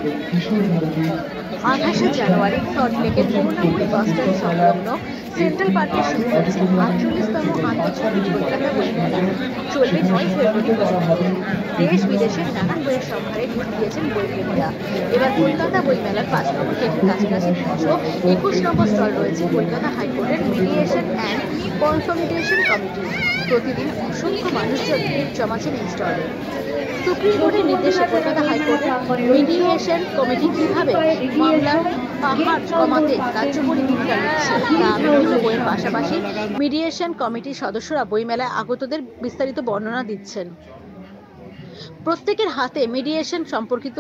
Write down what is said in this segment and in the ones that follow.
28 জানুয়ারি সল্টলেকের করুণাময়ী বাসস্ট্যান্ড সংলগ্ন সেন্ট্রাল পার্কে শুরু হচ্ছে 48তম আন্তর্জাতিক কলকাতা বই মেলা। চলবে 9 ফেব্রুয়ারি পর্যন্ত। দেশ বিদেশের নানান বইয়ের সম্ভারে ঢুক দিয়েছেন বইপ্রেমীরা। এবার কলকাতা বই মেলার 5 নম্বর গেটের কাছাকাছি 21 নম্বর স্টল রয়েছে কলকাতা হাইকোর্টের মিডিয়েশন অ্যান্ড কনসলিডেশন কমিটি। প্রতিদিন অসংখ্য মানুষজন ভিড় জমাচ্ছেন এই স্টলে। সুপ্রিম কোর্টের নির্দেশে কলকাতা হাইকোর্টের মিডিয়েশন কমিটি কিভাবে মামলার পাহাড় কমাতে কার্যকরী ভূমিকা নিচ্ছে তা বিভিন্ন বইয়ের পাশাপাশি মিডিয়েশন কমিটির সদস্যরা বইমেলায় আগতদের বিস্তারিত বর্ণনা দিচ্ছেন। প্রত্যেকের হাতে মিডিয়েশন সম্পর্কিত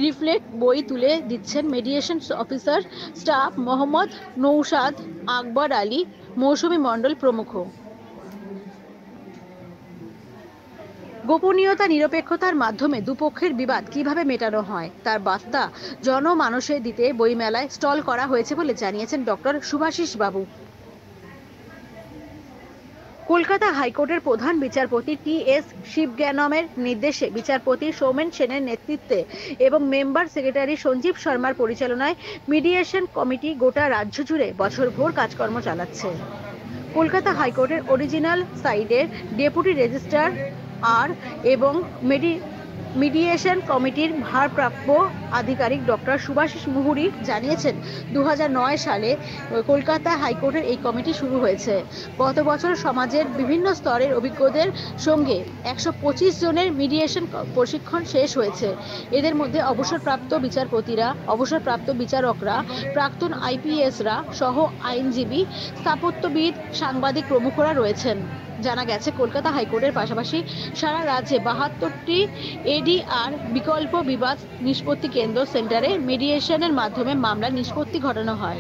লিফলেট বই তুলে দিচ্ছেন mediation officer staff Mohammad Naushad, Akbar Ali, Mousumi Mondal প্রমুখ। গোপনীয়তা নিরপেক্ষতার মাধ্যমে দুপক্ষের বিবাদ কিভাবে মেটানো হয় তার বার্তা জনমানসে দিতে বইমেলায় স্টল করা হয়েছে বলে জানিয়েছেন ডক্টর শুভাশিস বাবু। কলকাতা হাইকোর্টের প্রধান বিচারপতি টি.এস. শিবজ্ঞানমের নির্দেশে বিচারপতি সৌমেন সেনের নেতৃত্বে এবং মেম্বার সেক্রেটারি সঞ্জীব শর্মার পরিচালনায় মিডিয়েশন কমিটি গোটা রাজ্য জুড়ে বছরভর কাজকর্ম চালাচ্ছে। কলকাতা হাইকোর্টের অরিজিনাল সাইডের ডেপুটি রেজিস্ট্রার আর এবং মিডিয়েশন কমিটির ভারপ্রাপ্ত আধিকারিক ডক্টর শুভাশিস মুহুরী জানিয়েছেন 2009 সালে কলকাতা হাইকোর্টের এই কমিটি শুরু হয়েছে। গত বছর সমাজের বিভিন্ন স্তরের অভিজ্ঞদের সঙ্গে 125 জনের মিডিয়েশন প্রশিক্ষণ শেষ হয়েছে। এদের মধ্যে অবসরপ্রাপ্ত বিচারপতিরা, অবসরপ্রাপ্ত বিচারকরা, প্রাক্তন আইপিএসরা সহ আইনজীবী, স্থাপত্যবিদ, সাংবাদিক প্রমুখরা রয়েছেন। জানা গেছে কলকাতা হাইকোর্টের পাশাপাশি সারা রাজ্যে 72টি এডিআর বিকল্প বিবাদ নিষ্পত্তি কেন্দ্র সেন্টারে মিডিয়েশনের মাধ্যমে মামলার নিষ্পত্তি ঘটানো হয়।